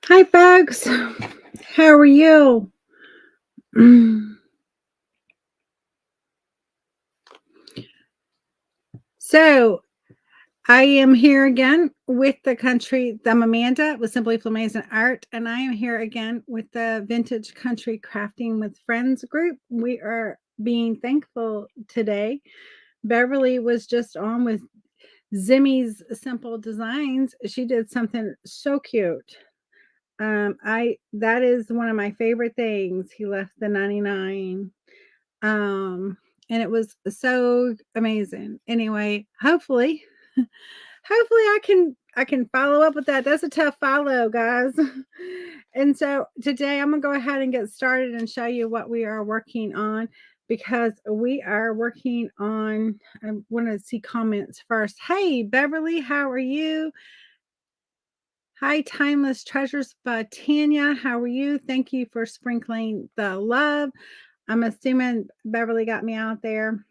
Hi, folks. How are you? So, I am here again with the country. I'm Amanda with Simply Flamazing Art, and I am here again with the Vintage Country Crafting with Friends group. We are being thankful today. Beverly was just on with Zimmy's Simple Designs. She did something so cute. I that is one of my favorite things. He left the 99. Um, and it was so amazing. Anyway, hopefully, hopefully I can follow up with that. That's a tough follow, guys. And so today I'm gonna go ahead and get started and show you what we are working on because we are working on. I want to see comments first. Hey, Beverly, how are you? Hi, Timeless Treasures by Tanya. How are you? Thank you for sprinkling the love. I'm assuming Beverly got me out there.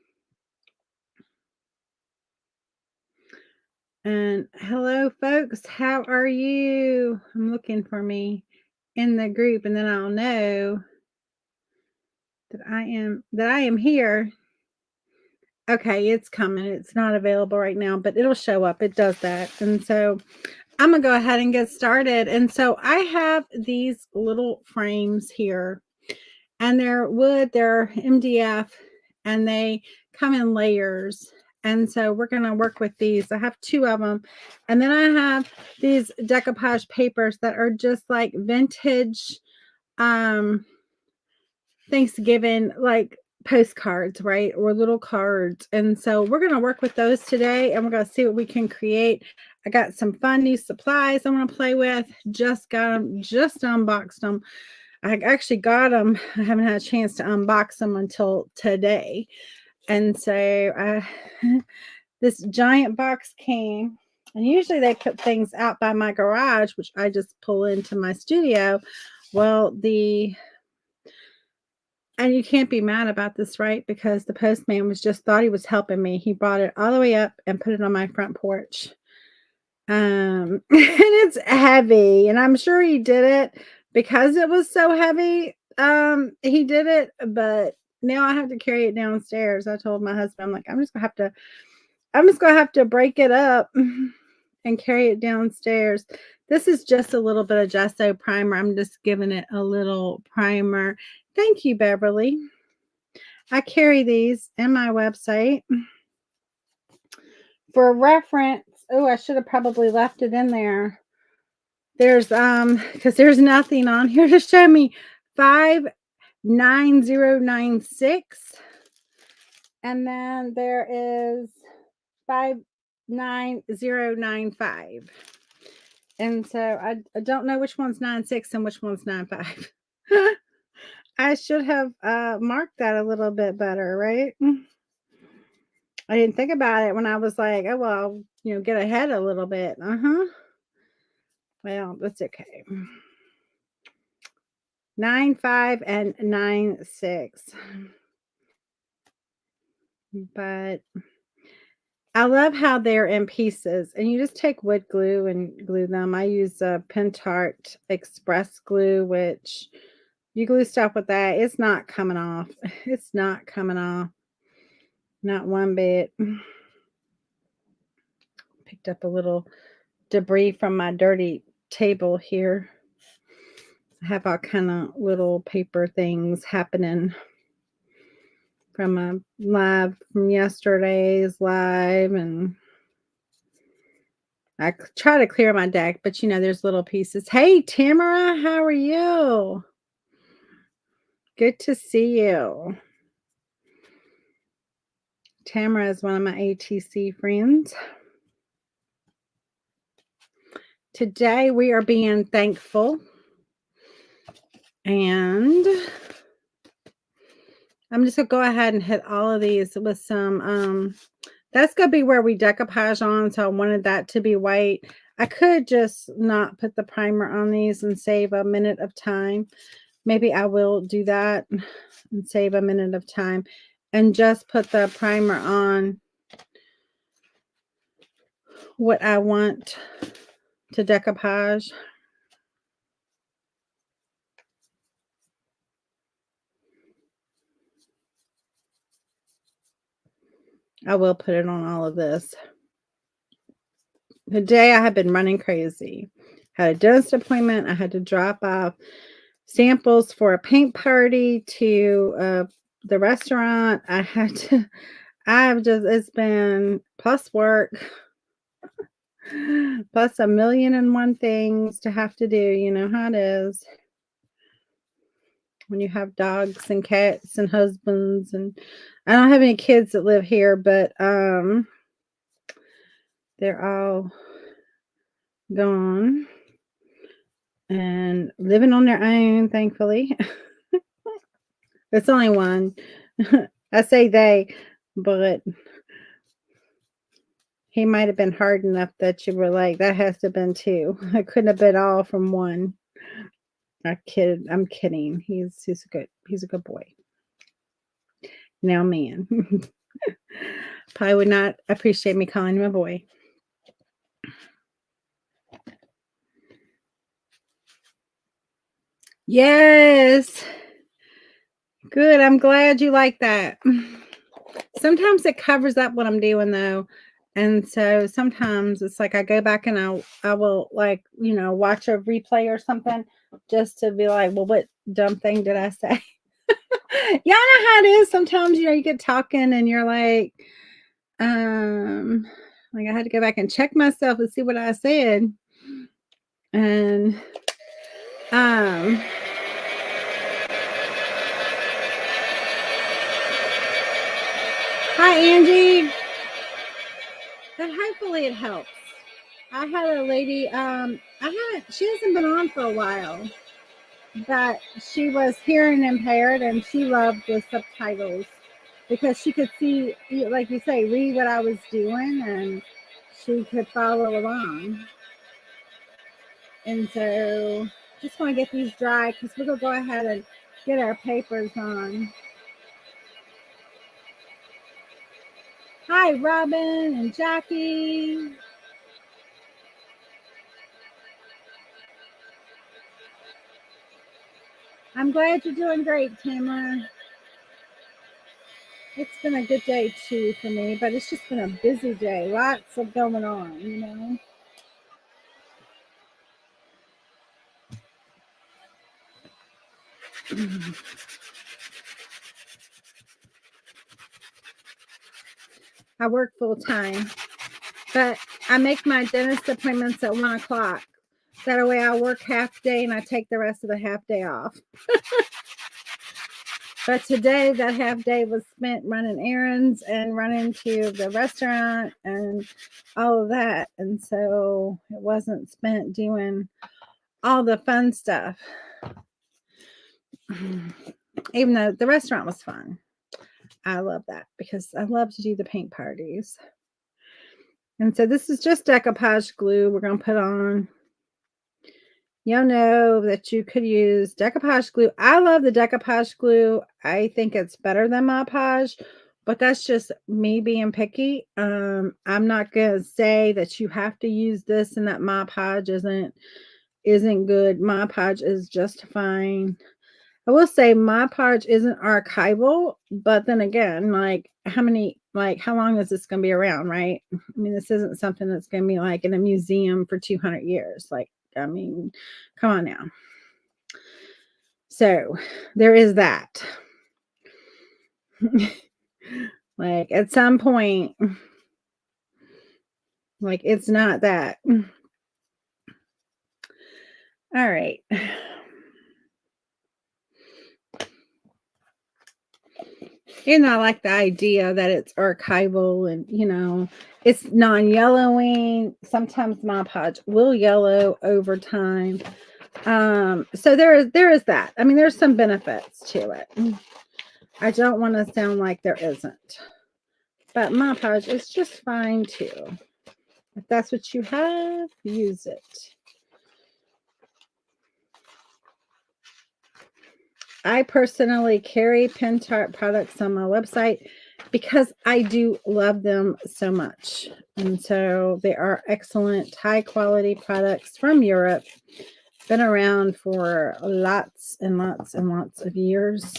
And hello, folks. How are you? I'm looking for me in the group, and then I'll know that I am here. Okay, it's coming. It's not available right now, but it'll show up. It does that. And so I'm gonna go ahead and get started. And so I have these little frames here, and they're wood, they're MDF, and they come in layers. And so we're going to work with these. I have two of them. And then I have these decoupage papers that are just like vintage um Thanksgiving like postcards, right? Or little cards. And so we're going to work with those today and we're going to see what we can create. I got some fun new supplies I'm going to play with. Just got them, just unboxed them. I actually got them. I haven't had a chance to unbox them until today. And so this giant box came, and usually they put things out by my garage, which I just pull into my studio. Well, and you can't be mad about this, right? Because the postman was just thought he was helping me. He brought it all the way up and put it on my front porch. And it's heavy, and I'm sure he did it because it was so heavy. He did it, but now I have to carry it downstairs. I told my husband, I'm like, I'm just gonna have to break it up and carry it downstairs. This is just a little bit of gesso primer. I'm just giving it a little primer. Thank you, Beverly. I carry these in my website for reference. Oh, I should have probably left it in there. There's because there's nothing on here to show me 59096, and then there is 59095. And so I don't know which one's 96 and which one's 95. I should have marked that a little bit better, right? I didn't think about it when I was like, oh well, get ahead a little bit. Well, that's okay. 95 and 96. But I love how they're in pieces, and you just take wood glue and glue them. I use a Pentart Express glue, which you glue stuff with that, it's not coming off. It's not coming off. Not one bit. Picked up a little debris from my dirty table here. I have all kind of little paper things happening from a live from yesterday's live, and I try to clear my deck, but there's little pieces. Hey, Tamara, how are you? Good to see you. Tamara is one of my ATC friends. Today we are being thankful, and I'm just gonna go ahead and hit all of these with some that's gonna be where we decoupage on, so I wanted that to be white. I could just not put the primer on these and save a minute of time. Maybe I will do that and save a minute of time and just put the primer on what I want to decoupage. I will put it on all of this. Today I have been running crazy. Had a dentist appointment. I had to drop off samples for a paint party to the restaurant. It's been plus work, plus a million and one things to have to do. You know how it is when you have dogs and cats and husbands. And I don't have any kids that live here, but they're all gone and living on their own, thankfully. It's only one. I say they, but he might have been hard enough that you were like, that has to have been two. I couldn't have been all from one. I'm kidding. He's a good boy. Now man. Probably would not appreciate me calling him a boy. Yes. Good. I'm glad you like that. Sometimes it covers up what I'm doing though. And so sometimes it's like I go back and I will like, watch a replay or something just to be like, well, what dumb thing did I say? Y'all know how it is. Sometimes, you get talking and you're like I had to go back and check myself and see what I said. And hi Angie. But hopefully it helps. I had a lady, she hasn't been on for a while, but she was hearing impaired and she loved the subtitles because she could see, like you say, read what I was doing and she could follow along. And so just want to get these dry because we're going to go ahead and get our papers on. Hi, Robin and Jackie. I'm glad you're doing great, Tamara. It's been a good day too for me, but it's just been a busy day. Lots of going on, I work full time, but I make my dentist appointments at 1:00. That way I work half day and I take the rest of the half day off. But today that half day was spent running errands and running to the restaurant and all of that. And so it wasn't spent doing all the fun stuff. Even though the restaurant was fun. I love that because I love to do the paint parties. And so this is just decoupage glue we're going to put on. You'll know that you could use decoupage glue. I love the decoupage glue. I think it's better than Mod Podge, but that's just me being picky. I'm not going to say that you have to use this and that Mod Podge isn't good. Mod Podge is just fine. I will say Mod Podge isn't archival, but then again, how long is this going to be around, right? I mean, this isn't something that's going to be like in a museum for 200 years. Come on now. So there is that. At some point, it's not that. All right. And I like the idea that it's archival and, it's non-yellowing. Sometimes Mod Podge will yellow over time. So there is that. I mean, there's some benefits to it. I don't want to sound like there isn't. But Mod Podge is just fine too. If that's what you have, use it. I personally carry Pentart products on my website because I do love them so much. And so they are excellent, high quality products from Europe. Been around for lots and lots and lots of years.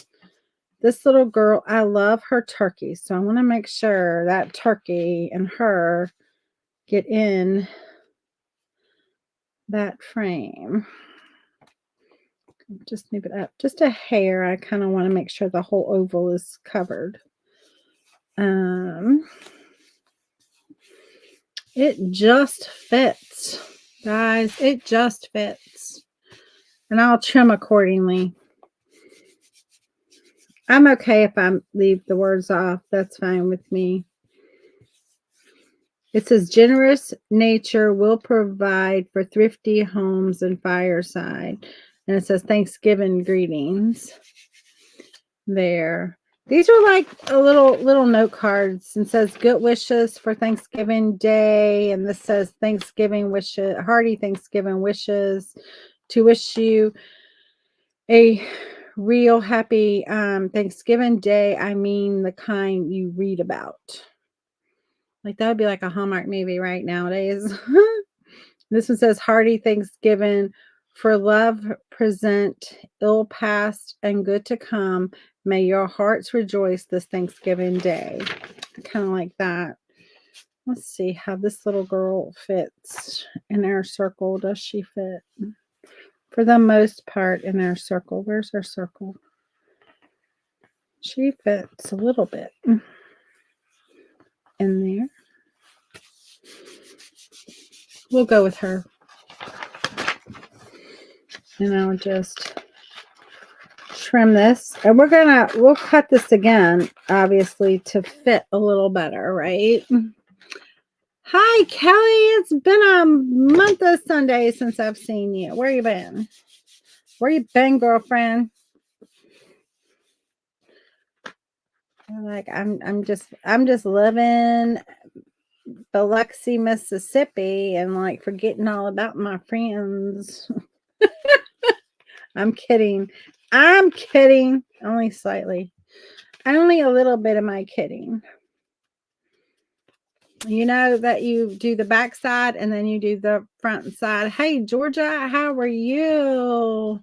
This little girl, I love her turkey. So I want to make sure that turkey and her get in that frame. Just move it up just a hair. I kind of want to make sure the whole oval is covered. It just fits, guys. It just fits. And I'll trim accordingly. I'm okay if I leave the words off. That's fine with me. It says, generous nature will provide for thrifty homes and fireside. And it says, Thanksgiving greetings there. These are like a little note cards, and says good wishes for Thanksgiving Day. And this says Thanksgiving wishes, hearty Thanksgiving wishes, to wish you a real happy Thanksgiving Day. I mean, the kind you read about. Like, that would be like a Hallmark movie right nowadays. This one says, hearty Thanksgiving, for love present, ill past, and good to come. May your hearts rejoice this Thanksgiving Day. I kind of like that. Let's see how this little girl fits in our circle. Does she fit? For the most part in our circle. Where's our circle? She fits a little bit in there. We'll go with her. And I'll just trim this. And we'll cut this again, obviously, to fit a little better, right? Hi, Kelly. It's been a month of Sunday since I've seen you. Where you been? Where you been, girlfriend? Like, I'm just living Biloxi, Mississippi, and like forgetting all about my friends. I'm kidding. I'm kidding. Only slightly. Only a little bit of my kidding. You know that you do the back side and then you do the front side. Hey, Georgia, how are you?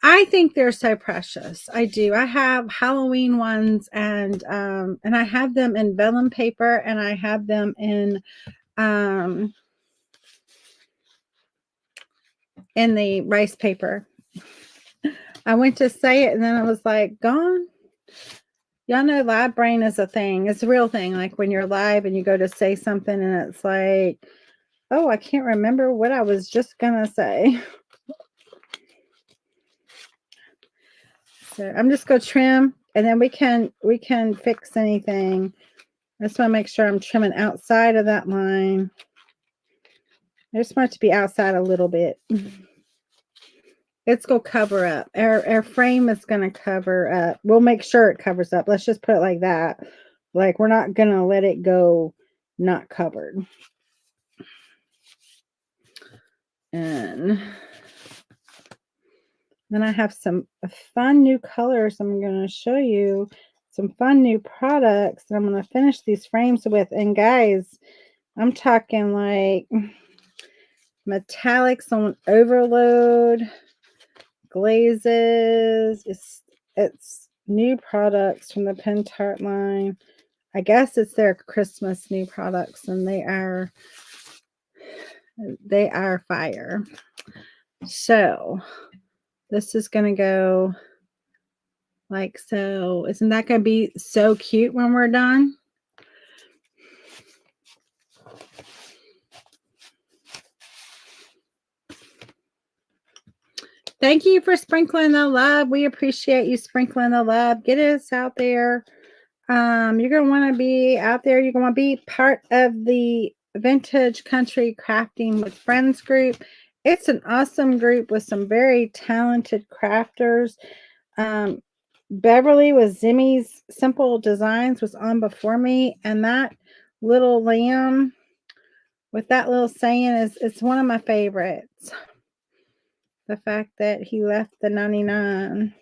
I think they're so precious. I do. I have Halloween ones, and I have them in vellum paper, and I have them in the rice paper. I went to say it, and then I was like, gone. Y'all know live brain is a thing. It's a real thing. Like when you're live and you go to say something, and it's like, oh, I can't remember what I was just gonna say. So I'm just gonna trim, and then we can fix anything. I just want to make sure I'm trimming outside of that line. I just want it to be outside a little bit. It's going to cover up. Our frame is going to cover up. We'll make sure it covers up. Let's just put it like that. Like, we're not going to let it go not covered. And then I have some fun new colors I'm going to show you. Some fun new products that I'm going to finish these frames with. And guys, I'm talking like metallics on overload, glazes. It's new products from the Pen Tart line. I guess it's their Christmas new products, and they are fire. So this is going to go like so. Isn't that going to be so cute when we're done? Thank you for sprinkling the love. We appreciate you sprinkling the love. Get us out there. You're going to want to be out there. You're going to be part of the Vintage Country Crafting with Friends group. It's an awesome group with some very talented crafters. Beverly with Zimmy's Simple Designs was on before me, and that little lamb with that little saying it's one of my favorites. The fact that he left the 99,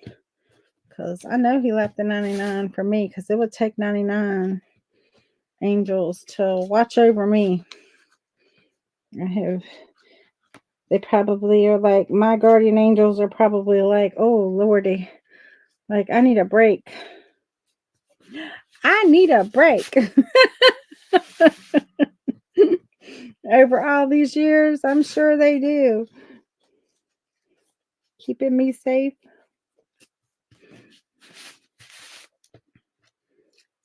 because I know he left the 99 for me, because it would take 99 angels to watch over me. They probably are like, my guardian angels are probably like, oh Lordy, Like, I need a break. I need a break. Over all these years, I'm sure they do. Keeping me safe.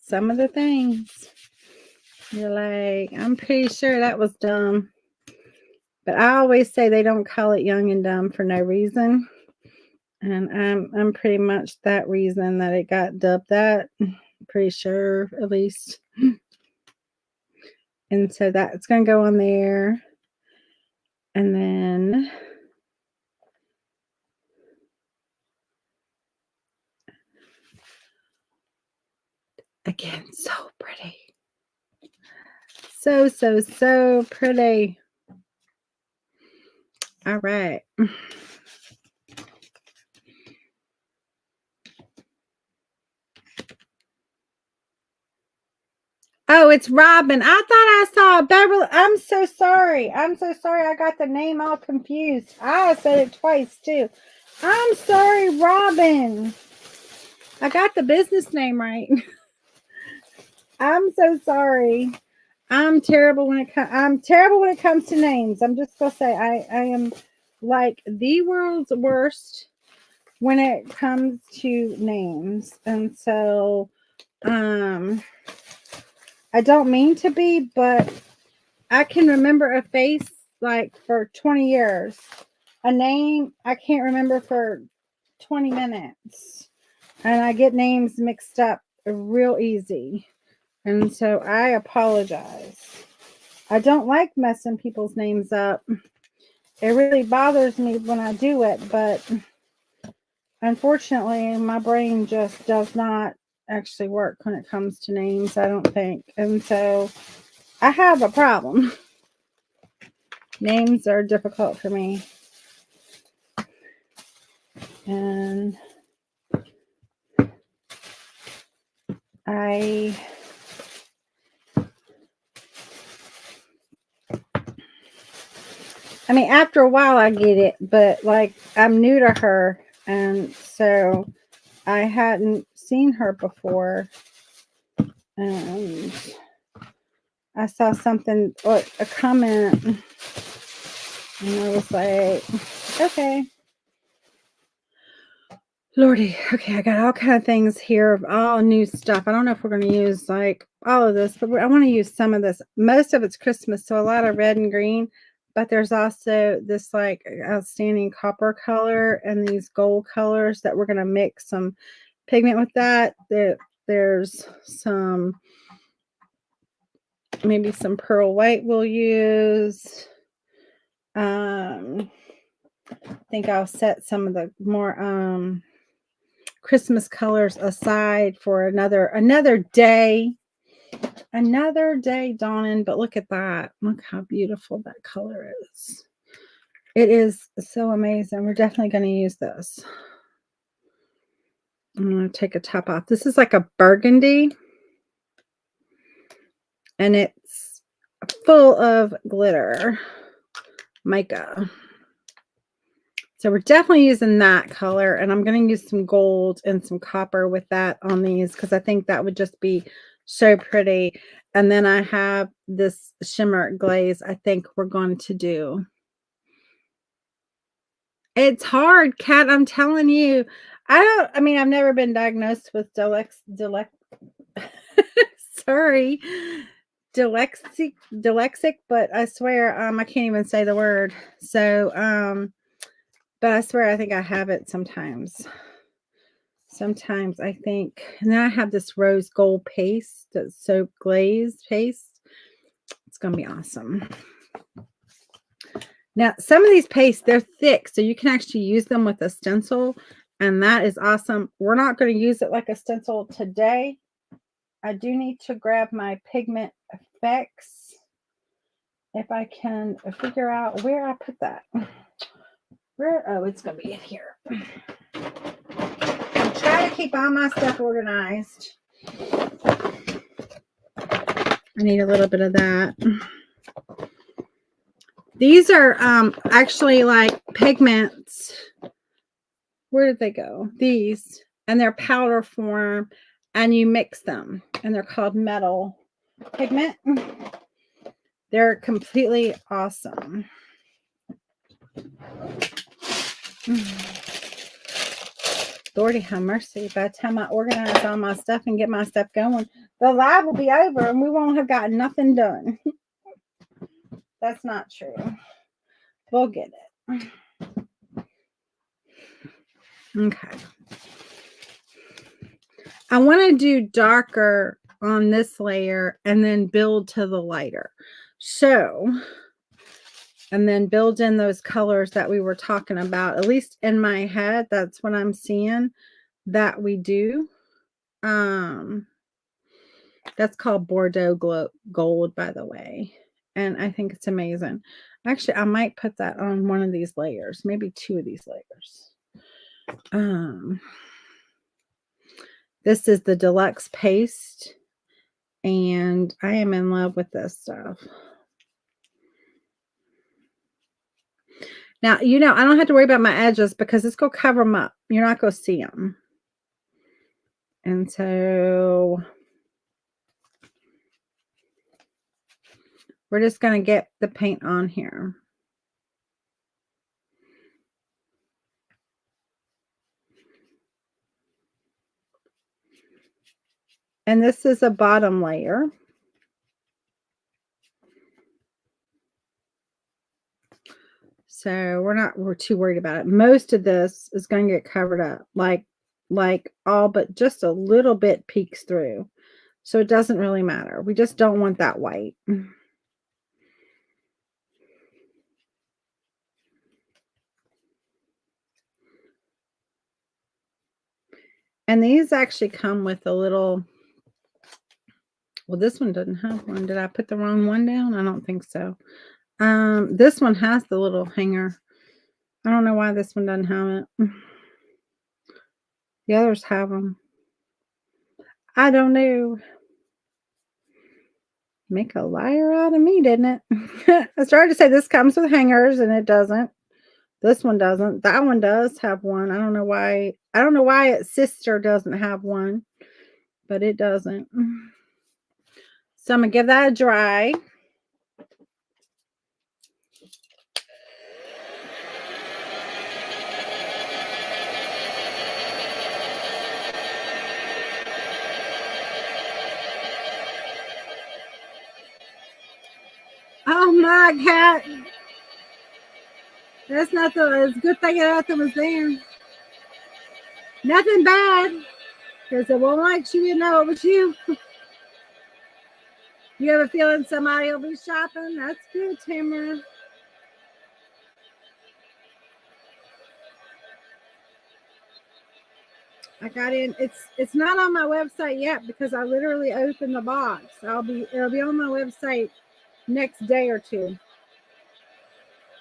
Some of the things you're like, I'm pretty sure that was dumb. But I always say they don't call it young and dumb for no reason. And I'm pretty much that reason that it got dubbed that. Pretty sure, at least. And so that's going to go on there. And then again, so pretty. So, so, so pretty. All right. Oh, it's Robin. I thought I saw Beverly. I'm so sorry. I'm so sorry. I got the name all confused. I said it twice too. I'm sorry, Robin. I got the business name right. I'm so sorry. I'm terrible when it comes to names. I'm just gonna say I am like the world's worst when it comes to names. And so I don't mean to be, but I can remember a face like for 20 years. A name I can't remember for 20 minutes. And I get names mixed up real easy. And so I apologize. I don't like messing people's names up. It really bothers me when I do it, but unfortunately, my brain just does not actually work when it comes to names, I don't think. And so I have a problem. Names are difficult for me. And I mean, after a while I get it, but like I'm new to her, and so I hadn't seen her before. And I saw something, or a comment, and I was like, okay. Lordy, okay, I got all kind of things here of all new stuff. I don't know if we're going to use like all of this, but I want to use some of this. Most of it's Christmas, so a lot of red and green, but there's also this like outstanding copper color and these gold colors that we're going to mix some pigment with that. There's some, maybe some pearl white we'll use. I think I'll set some of the more Christmas colors aside for another day dawning. But look at that. Look how beautiful that color is. It is so amazing. We're definitely going to use this. I'm going to take a top off. This is like a burgundy, and it's full of glitter mica. So we're definitely using that color, and I'm going to use some gold and some copper with that on these because I think that would just be so pretty. And then I have this shimmer glaze I think we're going to do. It's hard, Kat. I'm telling you. I mean, I've never been diagnosed with sorry, dyslexic, but I swear, I can't even say the word. So, but I swear I think I have it sometimes. Sometimes I think, and then I have this rose gold paste, that's soap glaze paste. It's going to be awesome. Now, some of these pastes, they're thick, so you can actually use them with a stencil, and that is awesome. We're not going to use it like a stencil today. I do need to grab my pigment effects if I can figure out where I put that. Where? Oh, it's going to be in here. I try to keep all my stuff organized. I need a little bit of that. These are actually like pigments. Where did they go? These and they're powder form, and you mix them, and they're called metal pigment. They're completely awesome. Lordy have mercy. By the time I organize all my stuff and get my stuff going, the live will be over and we won't have gotten nothing done. That's not true. We'll get it. Okay. I want to do darker on this layer and then build to the lighter. So, and then build in those colors that we were talking about. At least in my head, that's what I'm seeing that we do. That's called Bordeaux Gold, by the way. And I think it's amazing. Actually, I might put that on one of these layers, maybe two of these layers. This is the deluxe paste, and I am in love with this stuff. Now, you know, I don't have to worry about my edges because it's going to cover them up. You're not going to see them. And so we're just going to get the paint on here. And this is a bottom layer. So we're too worried about it. Most of this is going to get covered up, like all but just a little bit peeks through. So it doesn't really matter. We just don't want that white. And these actually come with a little, well, this one doesn't have one. Did I put the wrong one down? I don't think so. This one has the little hanger. I don't know why this one doesn't have it. The others have them. I don't know. Make a liar out of me, didn't it? I started to say this comes with hangers, and it doesn't. This one doesn't. That one does have one. I don't know why. I don't know why its sister doesn't have one, but it doesn't. So I'm going to give that a dry. Oh my cat. That's not it's a good thing nothing was there. Nothing bad. Because it won't like you to know it was you. You have a feeling somebody will be shopping? That's good, Tamara. I got in. It's not on my website yet because I literally opened the box. It'll be on my website next day or two.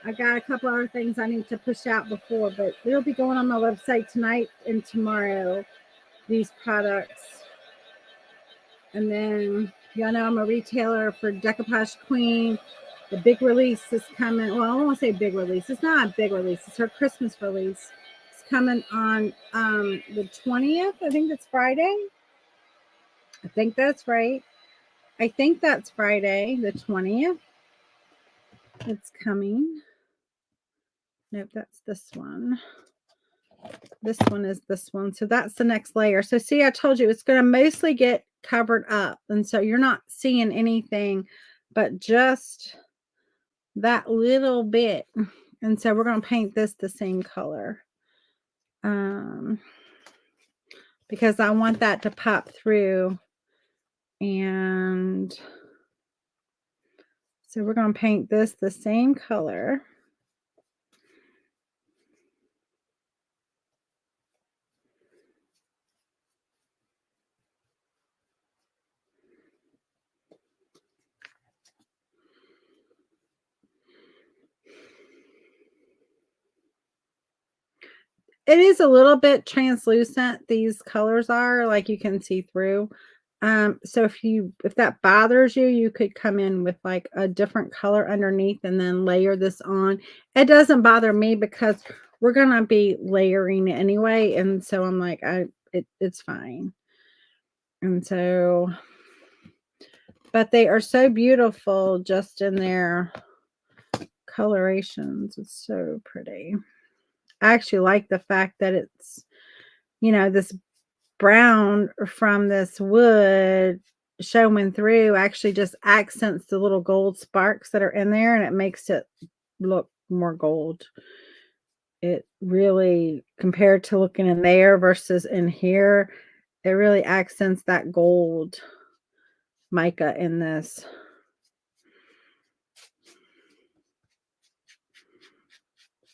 I got a couple other things I need to push out before, but it'll be going on my website tonight and tomorrow, these products. And then, y'all know I'm a retailer for Decoupage Queen. The big release is coming. Well, I won't say big release. It's not a big release. It's her Christmas release. It's coming on the 20th. I think it's Friday. I think that's right. I think that's Friday, the 20th. It's coming. Nope, that's this one. This one is this one. So that's the next layer. So see, I told you it's going to mostly get covered up. And so you're not seeing anything but just that little bit. And so we're going to paint this the same color. Because I want that to pop through. And so we're going to paint this the same color. It is a little bit translucent. These colors are, like, you can see through. So if that bothers you, you could come in with like a different color underneath and then layer this on. It doesn't bother me because we're gonna be layering anyway, and so I'm like, it's fine. And so, but they are so beautiful just in their colorations. It's so pretty. I actually like the fact that it's, this brown from this wood showing through actually just accents the little gold sparks that are in there, and it makes it look more gold. It really, compared to looking in there versus in here, it really accents that gold mica in this.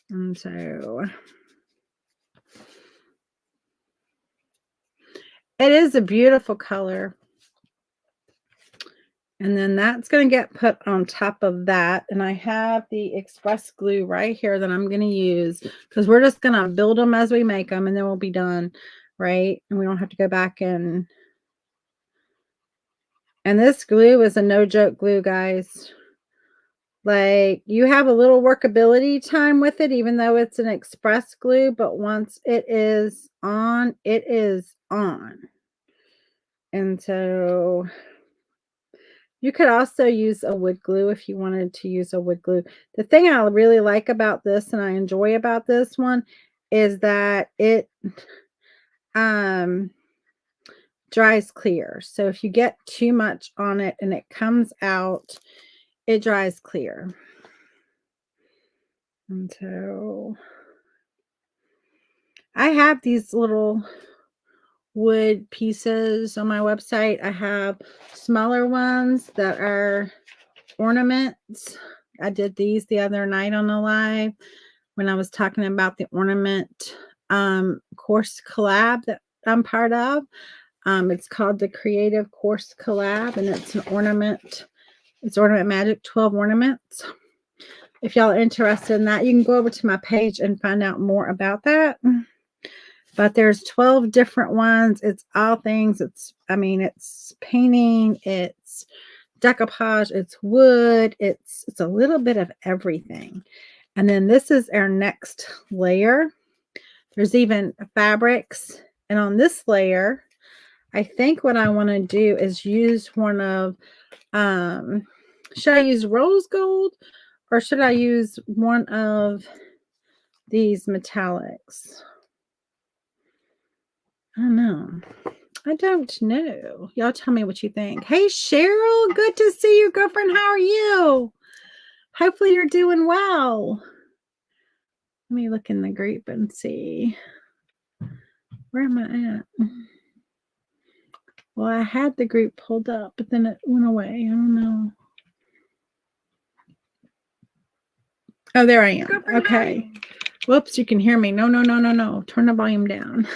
And so it is a beautiful color. And then that's going to get put on top of that. And I have the express glue right here that I'm going to use, because we're just going to build them as we make them, and then we'll be done, right? And we don't have to go back and this glue is a no joke glue, guys. Like, you have a little workability time with it, even though it's an express glue, but once it is on, it is on. And so you could also use a wood glue if you wanted to use a wood glue. The thing I really like about this, and I enjoy about this one, is that it dries clear. So if you get too much on it and it comes out, it dries clear. And so I have these little wood pieces on my website. I have smaller ones that are ornaments. I did these the other night on a live when I was talking about the ornament course collab that I'm part of. It's called the Creative Course Collab, and it's an ornament. It's Ornament Magic 12 ornaments. If y'all are interested in that, you can go over to my page and find out more about that. But there's 12 different ones. It's all things. It's painting, it's decoupage, it's wood, it's a little bit of everything. And then this is our next layer. There's even fabrics. And on this layer, I think what I want to do is use one of, should I use rose gold, or should I use one of these metallics? I don't know. Y'all tell me what you think. Hey, Cheryl, good to see you, girlfriend. How are you? Hopefully you're doing well. Let me look in the group and see. Where am I at? Well, I had the group pulled up, but then it went away. I don't know. Oh, there I am. Okay. Whoops, you can hear me. No. Turn the volume down.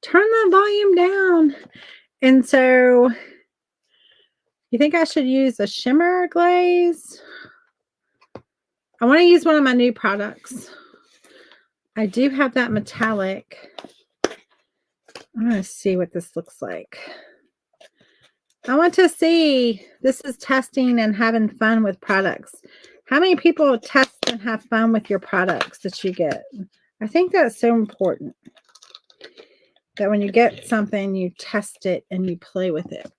Turn the volume down. And so, you think I should use a shimmer glaze? I want to use one of my new products. I do have that metallic. I'm going to see what this looks like. I want to see. This is testing and having fun with products. How many people test and have fun with your products that you get? I think that's so important. That when you get something, you test it and you play with it.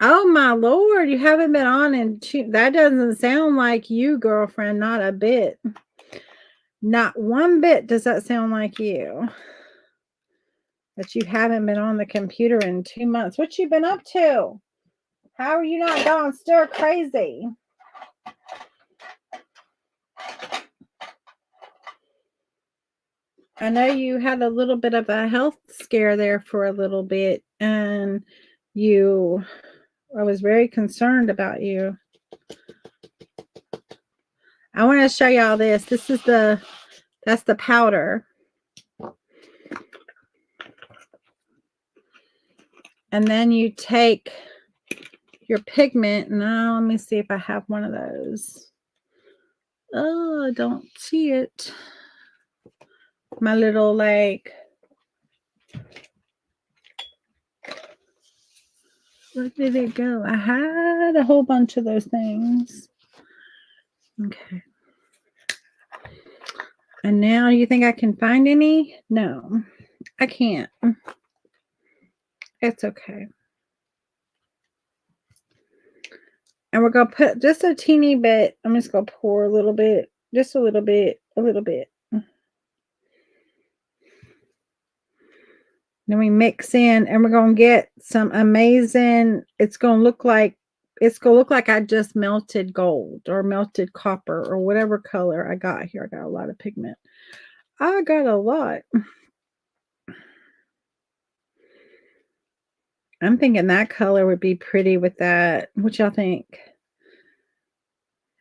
Oh my Lord, you haven't been on in that doesn't sound like you, girlfriend, not a bit. Not one bit does that sound like you. That you haven't been on the computer in 2 months. What you been up to? How are you not gone stir crazy? I know you had a little bit of a health scare there for a little bit, and I was very concerned about you. I want to show y'all this. That's the powder. And then you take your pigment. Now, let me see if I have one of those. Oh, I don't see it. My little, like, where did it go? I had a whole bunch of those things. Okay. And now you think I can find any? No, I can't. It's okay. And we're going to put just a teeny bit. I'm just going to pour a little bit, just a little bit, a little bit. Then we mix in and we're going to get some amazing, it's going to look like I just melted gold or melted copper or whatever color I got here. I got a lot of pigment. I got a lot. I'm thinking that color would be pretty with that. What y'all think?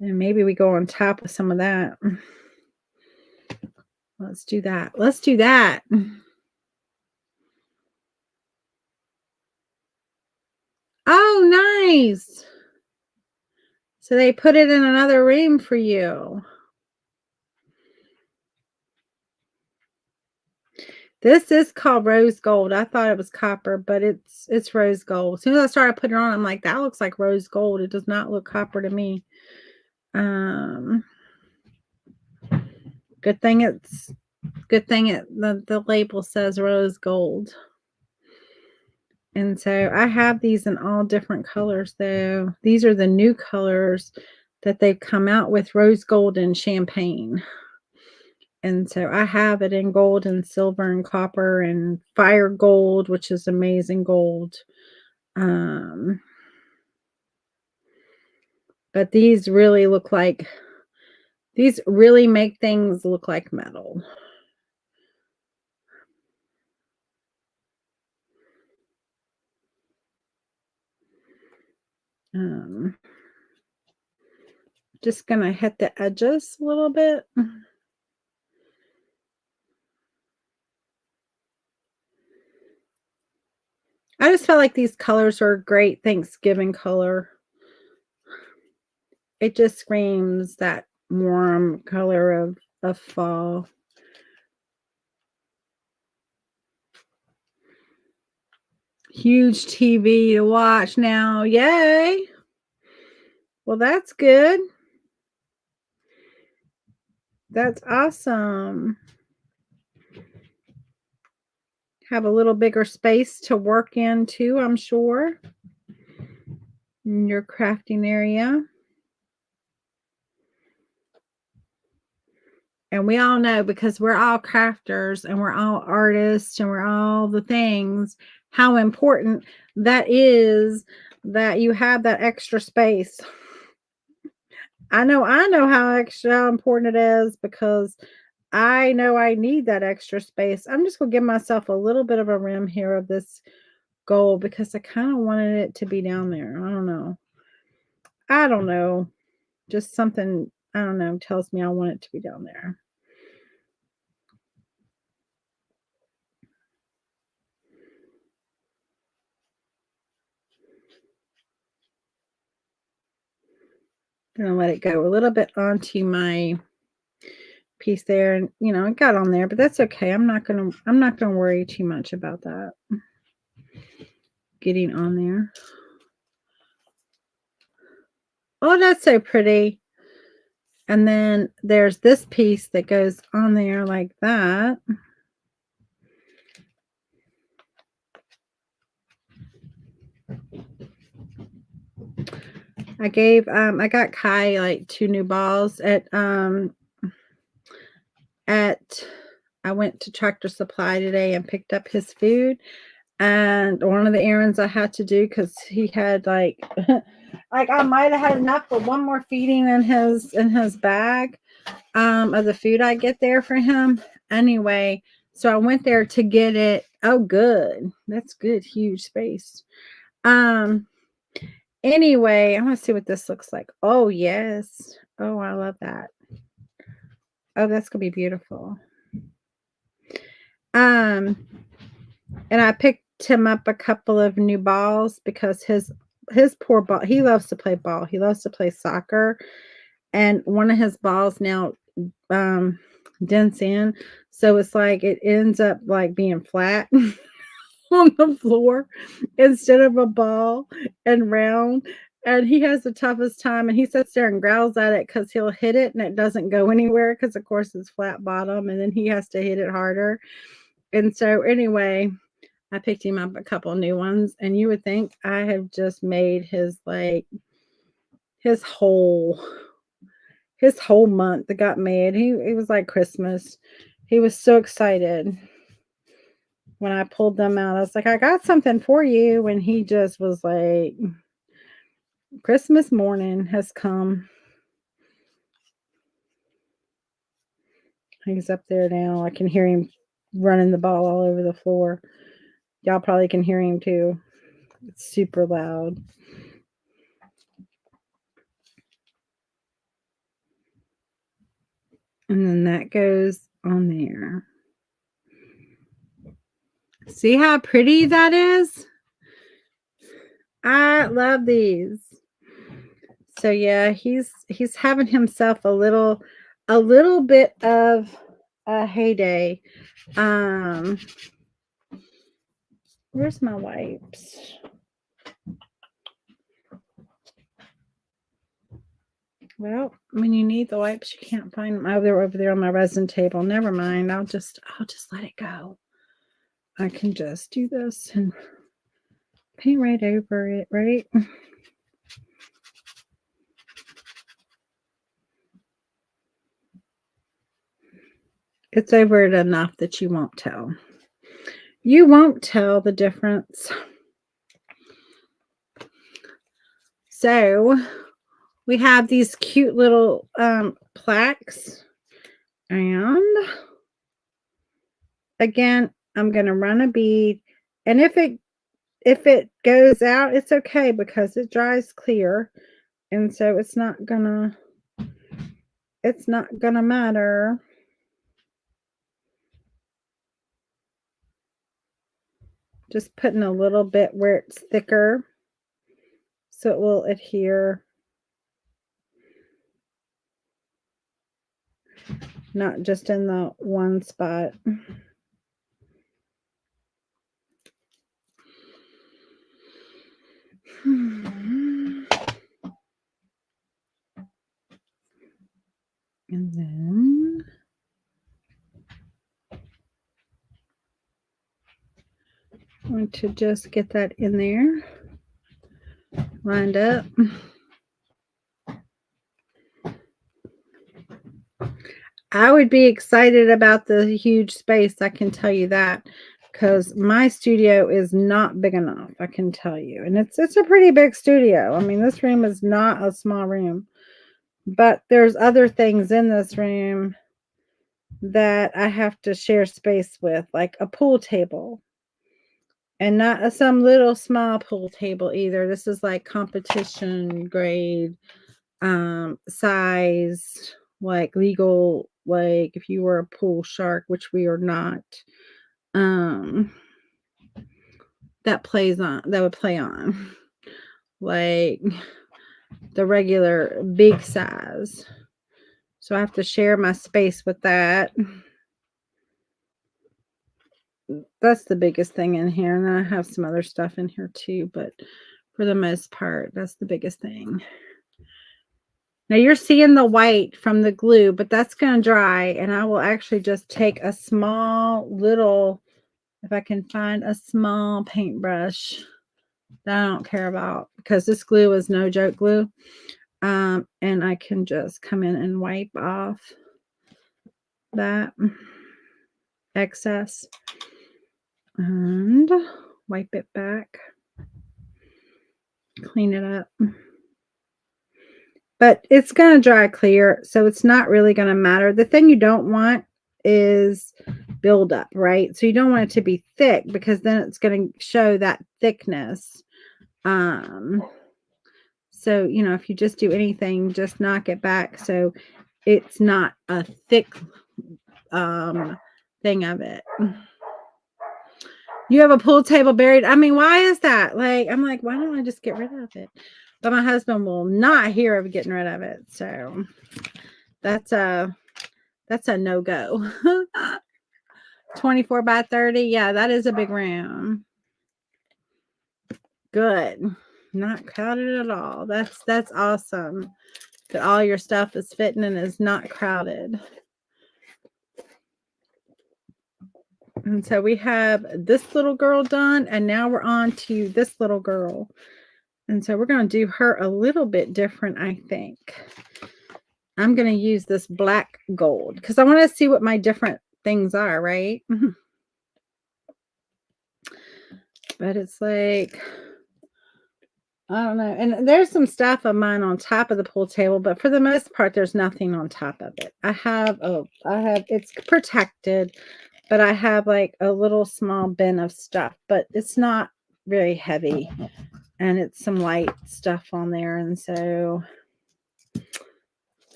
And maybe we go on top with some of that. Let's do that. Let's do that. Oh, nice. So they put it in another room for you. This is called rose gold. I thought it was copper, but it's rose gold. As soon as I started putting it on, I'm like, that looks like rose gold. It does not look copper to me. Good thing the label says rose gold. And so I have these in all different colors though. These are the new colors that they've come out with, rose gold and champagne. And so I have it in gold and silver and copper and fire gold, which is amazing gold. But these really make things look like metal. Just gonna hit the edges a little bit. I just felt like these colors are a great Thanksgiving color. It just screams that warm color of fall. Huge TV to watch now. Yay. Well, that's good. That's awesome. Have a little bigger space to work in too, I'm sure, in your crafting area. And we all know, because we're all crafters and we're all artists and we're all the things, how important that is that you have that extra space. I know how important it is, because I know I need that extra space. I'm just going to give myself a little bit of a rim here of this gold because I kind of wanted it to be down there. I don't know. Just something, I don't know, tells me I want it to be down there. I'm gonna let it go a little bit onto my piece there, and it got on there, but that's okay. I'm not gonna worry too much about that getting on there. Oh, that's so pretty. And then there's this piece that goes on there like that. I got Kai like 2 new balls at I went to Tractor Supply today and picked up his food, and one of the errands I had to do, because he had like like I might have had enough for one more feeding in his bag of the food I get there for him. Anyway, so I went there to get it. Oh, good. That's good. Huge space. Anyway, I want to see what this looks like. Oh, yes. Oh, I love that. Oh, that's gonna be beautiful. And I picked him up a couple of new balls because his poor ball, he loves to play ball. He loves to play soccer. And one of his balls now dents in. So it's like it ends up like being flat on the floor instead of a ball and round. And he has the toughest time, and he sits there and growls at it because he'll hit it and it doesn't go anywhere because, of course, it's flat bottom, and then he has to hit it harder. And so, anyway, I picked him up a couple new ones, and you would think I have just made his his whole month that got made. It was like Christmas. He was so excited when I pulled them out. I was like, I got something for you. And he just was like, Christmas morning has come. He's up there now. I can hear him running the ball all over the floor. Y'all probably can hear him too. It's super loud. And then that goes on there. See how pretty that is? I love these. So yeah, he's having himself a little bit of a heyday. Where's my wipes? Well, when you need the wipes, you can't find them. Oh, they're over there on my resin table. Never mind. I'll just let it go. I can just do this and paint right over it, right? It's over it enough that you won't tell. You won't tell the difference. So we have these cute little plaques. And again, I'm going to run a bead. And if it goes out, it's okay because it dries clear. And so it's not gonna matter. Just putting a little bit where it's thicker so it will adhere. Not just in the one spot. And then I'm going to just get that in there, lined up. I would be excited about the huge space, I can tell you that, because my studio is not big enough, I can tell you. And it's a pretty big studio. I mean, this room is not a small room, but there's other things in this room that I have to share space with, like a pool table. And not some little small pool table either. This is like competition grade size, like legal, like if you were a pool shark, which we are not, that would play on like the regular big size. So I have to share my space with that. That's the biggest thing in here. And I have some other stuff in here too, but for the most part, that's the biggest thing. Now you're seeing the white from the glue, but that's going to dry, and I will actually just take a small little, if I can find a small paintbrush that I don't care about, because this glue is no joke glue. And I can just come in and wipe off that excess and wipe it back, clean it up. But it's going to dry clear, so it's not really going to matter. The thing you don't want is build up, right? So you don't want it to be thick because then it's going to show that thickness. So, you know, if you just do anything, just knock it back so it's not a thick thing of it. You have a pool table buried. I mean, why is that? Like, I'm like, why don't I just get rid of it? But my husband will not hear of getting rid of it. So that's a no-go. 24 by 30. Yeah, that is a big room. Good. Not crowded at all. That's awesome. That all your stuff is fitting and is not crowded. And so we have this little girl done, and now we're on to this little girl. And so we're going to do her a little bit different, I think. I'm going to use this black gold because I want to see what my different things are, right? But it's like, I don't know. And there's some stuff of mine on top of the pool table, but for the most part, there's nothing on top of it. It's protected, but I have like a little small bin of stuff, but it's not very heavy. And it's some light stuff on there. And so,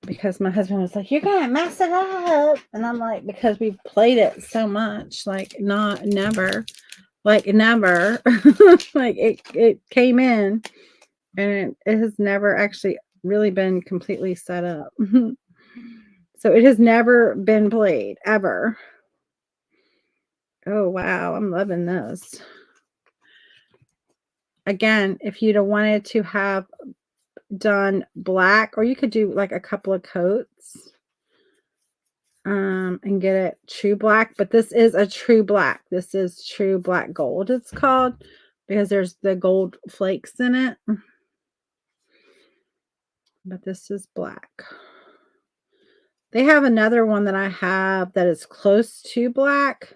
because my husband was like, you're going to mess it up. And I'm like, because we've played it so much, like never. Like it came in and it has never actually really been completely set up. So it has never been played ever. Oh, wow. I'm loving this. Again, if you'd have wanted to have done black, or you could do like a couple of coats and get it true black, but this is a true black. This is true black gold, it's called, because there's the gold flakes in it. But this is black. They have another one that I have that is close to black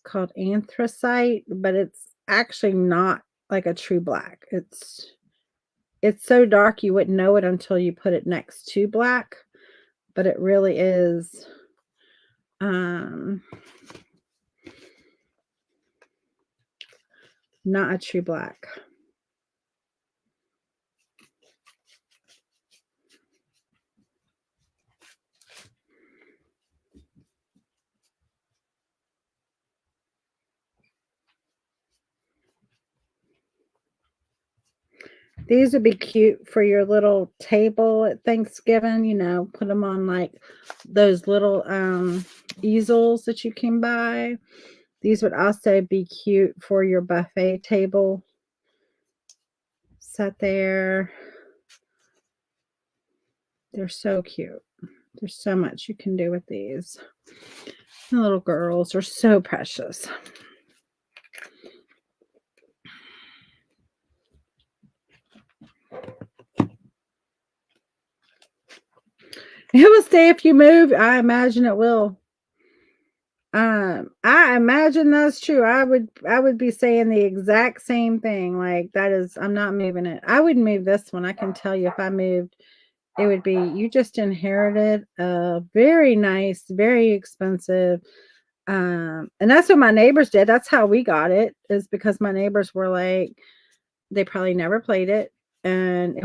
called anthracite, but it's actually not like a true black. It's so dark you wouldn't know it until you put it next to black, but it really is not a true black. These would be cute for your little table at Thanksgiving, you know, put them on like those little easels that you can buy. These would also be cute for your buffet table. Set there. They're so cute. There's so much you can do with these. The little girls are so precious. It will stay if you move. I imagine it will. I imagine that's true. I would be saying the exact same thing. Like, that is, I'm not moving it. I would move this one. I can tell you if I moved, it would be, you just inherited a very nice, very expensive. And that's what my neighbors did. That's how we got it, is because my neighbors were like, they probably never played it. And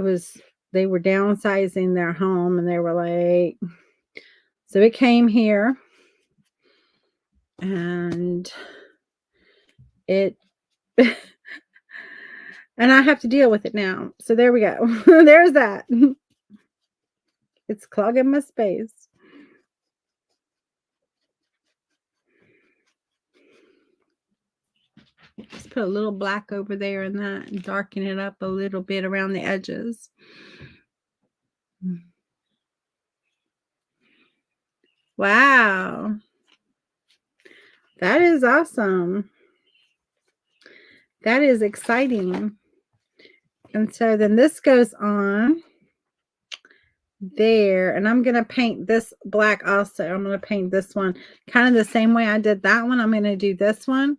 they were downsizing their home and they were like, so it came here and it, and I have to deal with it now. So there we go. There's that. It's clogging my space. Just put a little black over there and that and darken it up a little bit around the edges. Wow. That is awesome. That is exciting. And so then this goes on there, and I'm going to paint this black also. I'm going to paint this one kind of the same way I did that one. I'm going to do this one,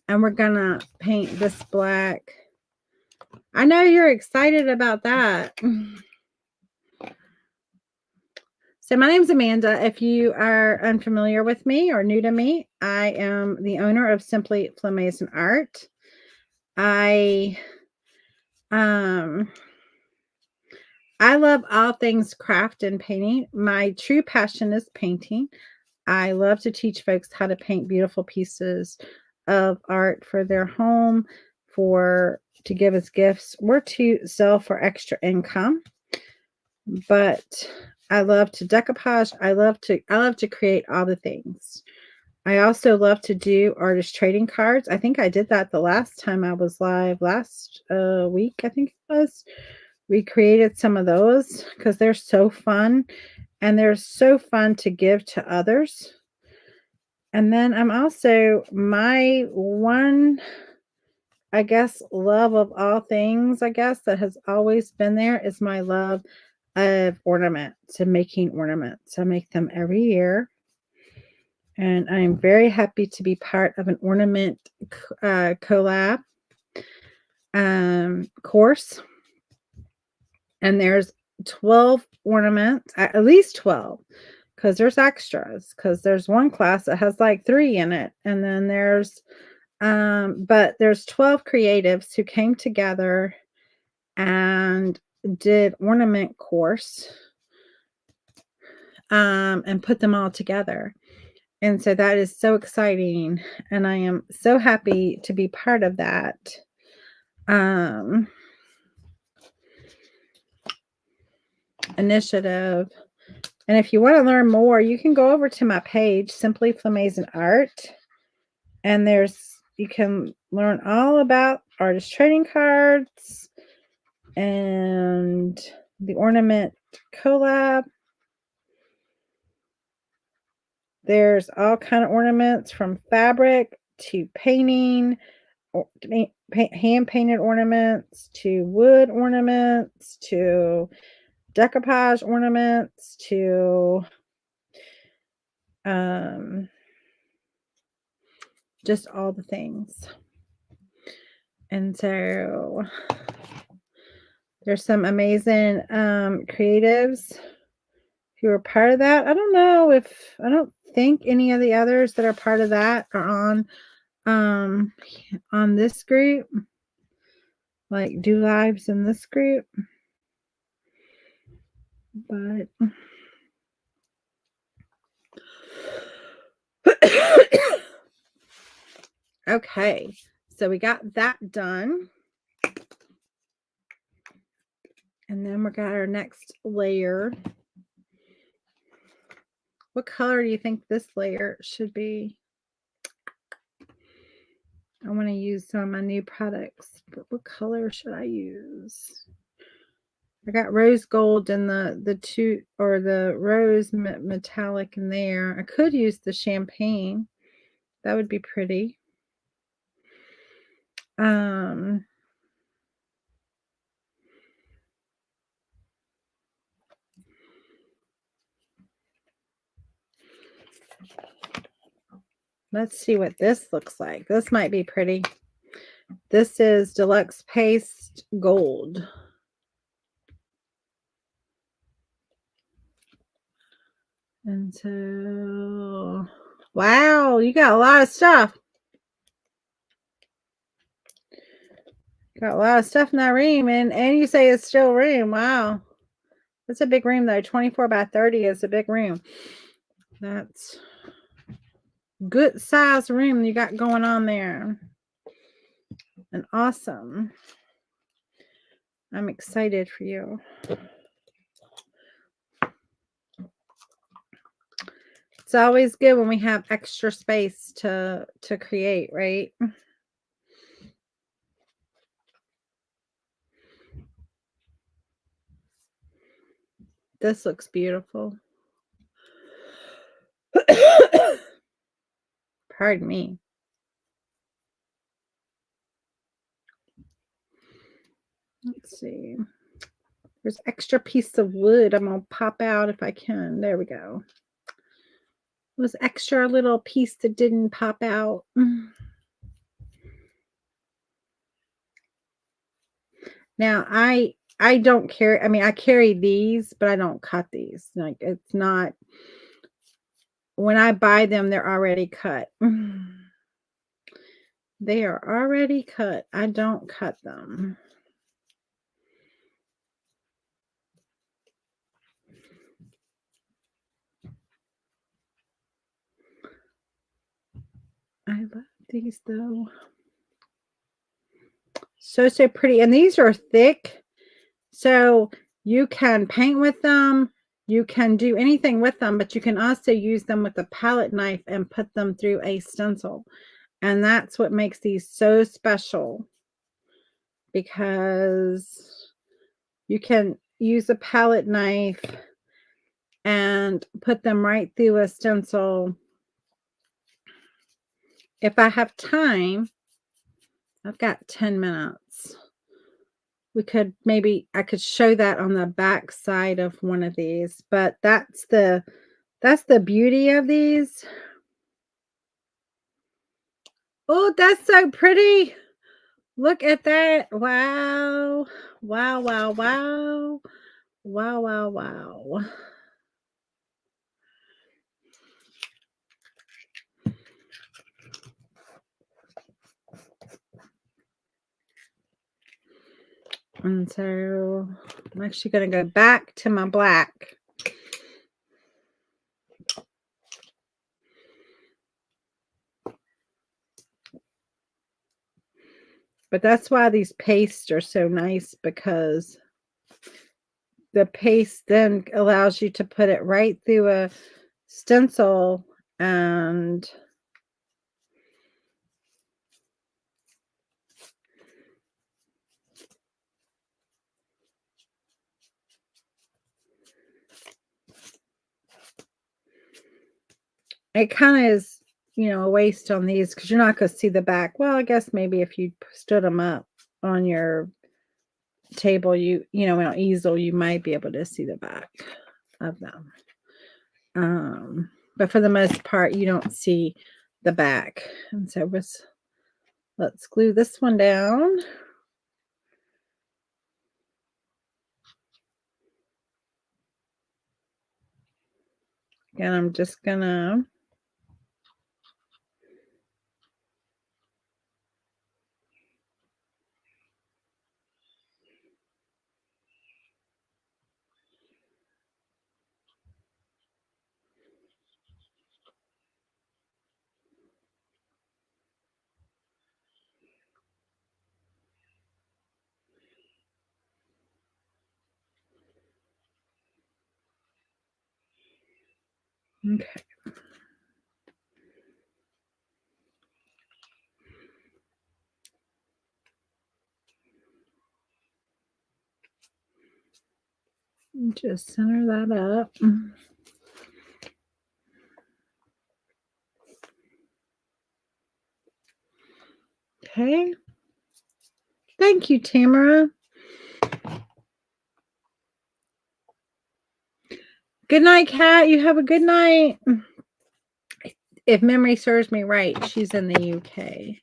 and we're going to paint this black. I know you're excited about that. So my name's Amanda. If you are unfamiliar with me or new to me, I am the owner of Simply Flamazing Art. I love all things craft and painting. My true passion is painting. I love to teach folks how to paint beautiful pieces of art for their home, to give as gifts, or to sell for extra income. But I love to decoupage. I love to create all the things. I also love to do artist trading cards. I think I did that the last time I was live last week, I think it was. We created some of those because they're so fun and they're so fun to give to others. And then I'm also my one, I guess, love of all things, I guess, that has always been there is my love of ornaments and making ornaments. I make them every year. And I'm very happy to be part of an ornament collab course. And there's 12 ornaments, at least 12, because there's extras, because there's one class that has like 3 in it. And then but there's 12 creatives who came together and did ornament course and put them all together. And so that is so exciting. And I am so happy to be part of that. Initiative. And if you want to learn more, you can go over to my page, Simply Flamazing Art. And you can learn all about artist trading cards and the ornament collab. There's all kind of ornaments from fabric to painting, hand painted ornaments to wood ornaments to decoupage ornaments to just all the things. And so there's some amazing creatives who are part of that. I don't think any of the others that are part of that are on this group, like do lives in this group. But okay, so we got that done. And then we got our next layer. What color do you think this layer should be? I want to use some of my new products, but what color should I use? I got rose gold in the rose metallic in there. I could use the champagne. That would be pretty. Let's see what this looks like. This might be pretty. This is Deluxe Paste Gold. And so, wow, you got a lot of stuff. Got a lot of stuff in that room, and you say it's still a room. Wow. That's a big room, though. 24 by 30 is a big room. That's good size room you got going on there. And awesome. I'm excited for you. It's always good when we have extra space to create, right? This looks beautiful. Pardon me. Let's see. There's extra piece of wood I'm going to pop out if I can. There we go. It was extra little piece that didn't pop out. Now, I don't carry, I mean, I carry these, but I don't cut these. Like, it's not, when I buy them, they're already cut. They are already cut. I don't cut them. I love these, though. So pretty. And these are thick, so you can paint with them. You can do anything with them, but you can also use them with a palette knife and put them through a stencil. And that's what makes these so special, because you can use a palette knife and put them right through a stencil. If I have time, I've got 10 minutes. I could show that on the back side of one of these, but that's the beauty of these. Oh, that's so pretty. Look at that. Wow. Wow, wow, wow. Wow, wow, wow. And so I'm actually going to go back to my black. But that's why these pastes are so nice, because the paste then allows you to put it right through a stencil, and it kind of is, a waste on these, because you're not going to see the back. Well, I guess maybe if you stood them up on your table, on an easel, you might be able to see the back of them. But for the most part, you don't see the back. And so let's glue this one down. And I'm just gonna okay. Just center that up. Okay. Thank you, Tamara. Good night, Kat. You have a good night. If memory serves me right, she's in the UK.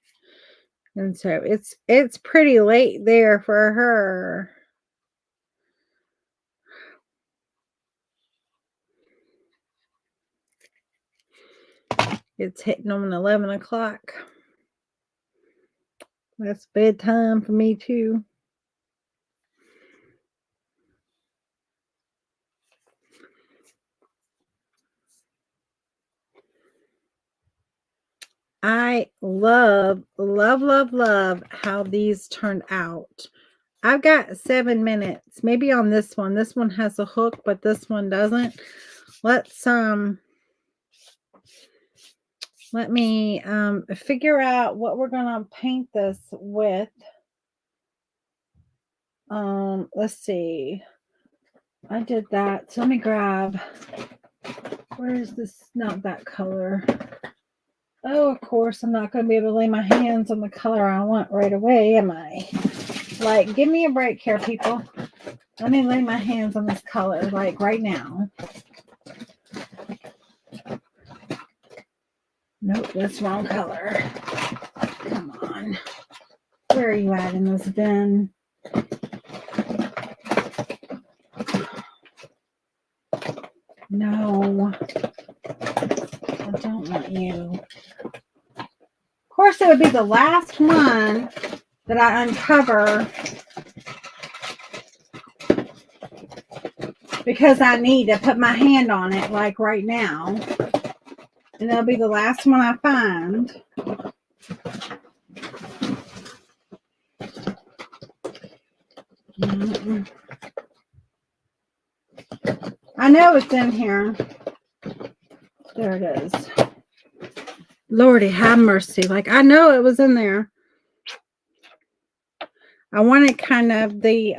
And so it's pretty late there for her. It's hitting on 11 o'clock. That's bedtime for me too. I love, love, love, love how these turned out. I've got 7 minutes, maybe on this one. This one has a hook, but this one doesn't. Let me figure out what we're gonna paint this with. Let's see. I did that. So let me grab, where is this? Not that color. Oh, of course, I'm not going to be able to lay my hands on the color I want right away, am I? Like, give me a break here, people. Let me lay my hands on this color, like, right now. Nope, that's wrong color. Come on. Where are you at in this bin? No. I don't want you. Of course, it would be the last one that I uncover, because I need to put my hand on it, like right now. And that'll be the last one I find. I know it's in here. There it is. Lordy, have mercy. Like, I know it was in there. I wanted kind of the,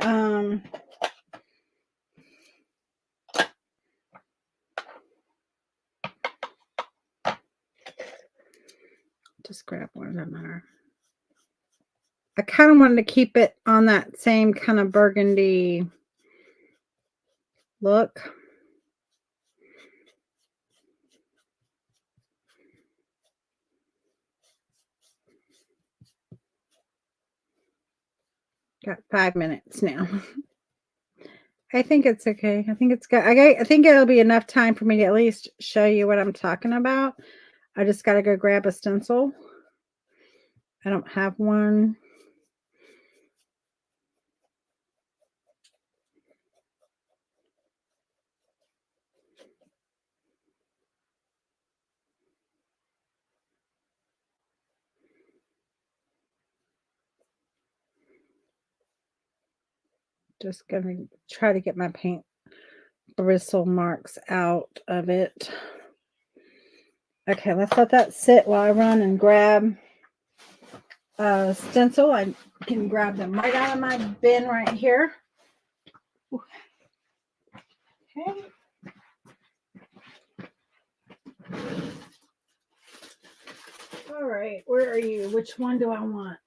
just grab one, doesn't matter. I kind of wanted to keep it on that same kind of burgundy look. Got 5 minutes now. I think it's okay. I think it's good. I think it'll be enough time for me to at least show you what I'm talking about. I just got to go grab a stencil. I don't have one. Just gonna try to get my paint bristle marks out of it. Okay, let's let that sit while I run and grab a stencil. I can grab them right out of my bin right here. Okay. All right, where are you? Which one do I want?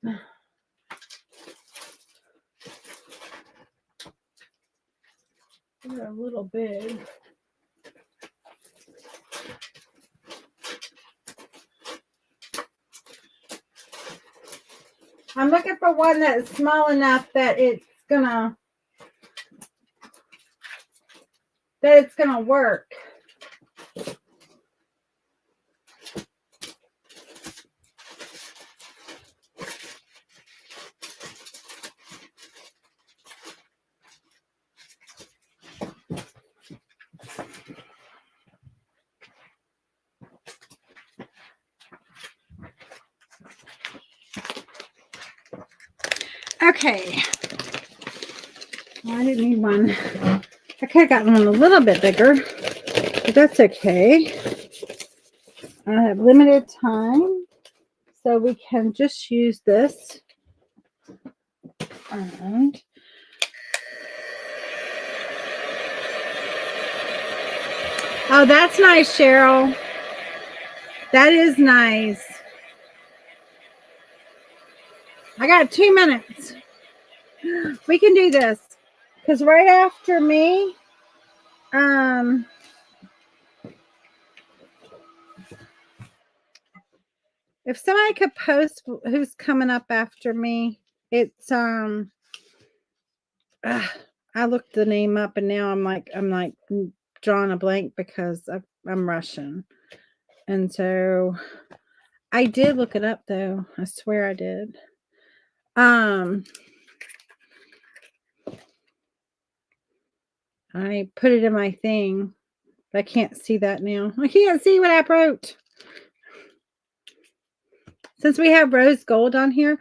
They're a little big. I'm looking for one that's small enough that it's gonna work. Okay. Well, I didn't need one. I could have gotten one a little bit bigger, but that's okay. I have limited time, so we can just use this. And oh, that's nice, Cheryl. That is nice. I got 2 minutes. We can do this. Because right after me, if somebody could post who's coming up after me, it's I looked the name up and now I'm like drawing a blank because I'm Russian. And so I did look it up though. I swear I did. I put it in my thing, but I can't see that now. I can't see what I wrote. Since we have rose gold on here,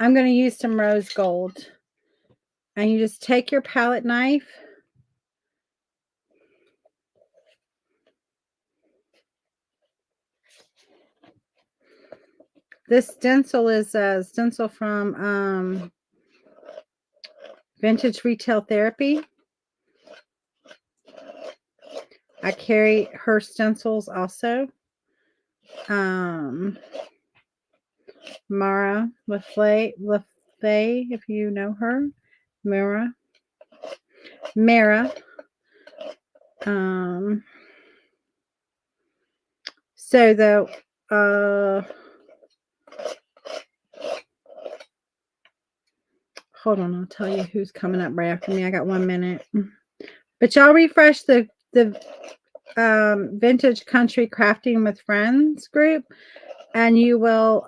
I'm going to use some rose gold. And you just take your palette knife. This stencil is a stencil from Vintage Retail Therapy. I carry her stencils also. Mara Lafay, if you know her. Mara. So the hold on, I'll tell you who's coming up right after me. I got 1 minute. But y'all refresh the Vintage Country Crafting with Friends group, and you will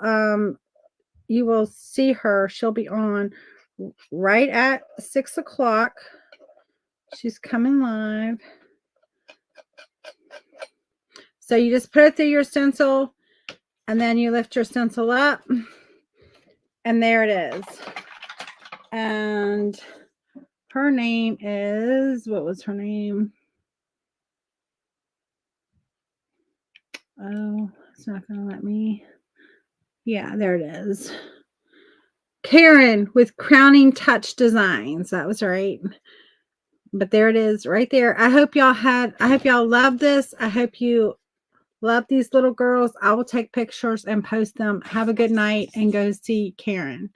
see her. She'll be on right at 6 o'clock. She's coming live. So you just put it through your stencil, and then you lift your stencil up, and there it is. And her name is, what was her name? Oh, it's not going to let me. Yeah, there it is. Karen with Crowning Touch Designs. That was right. But there it is right there. I hope y'all love this. I hope you love these little girls. I will take pictures and post them. Have a good night and go see Karen.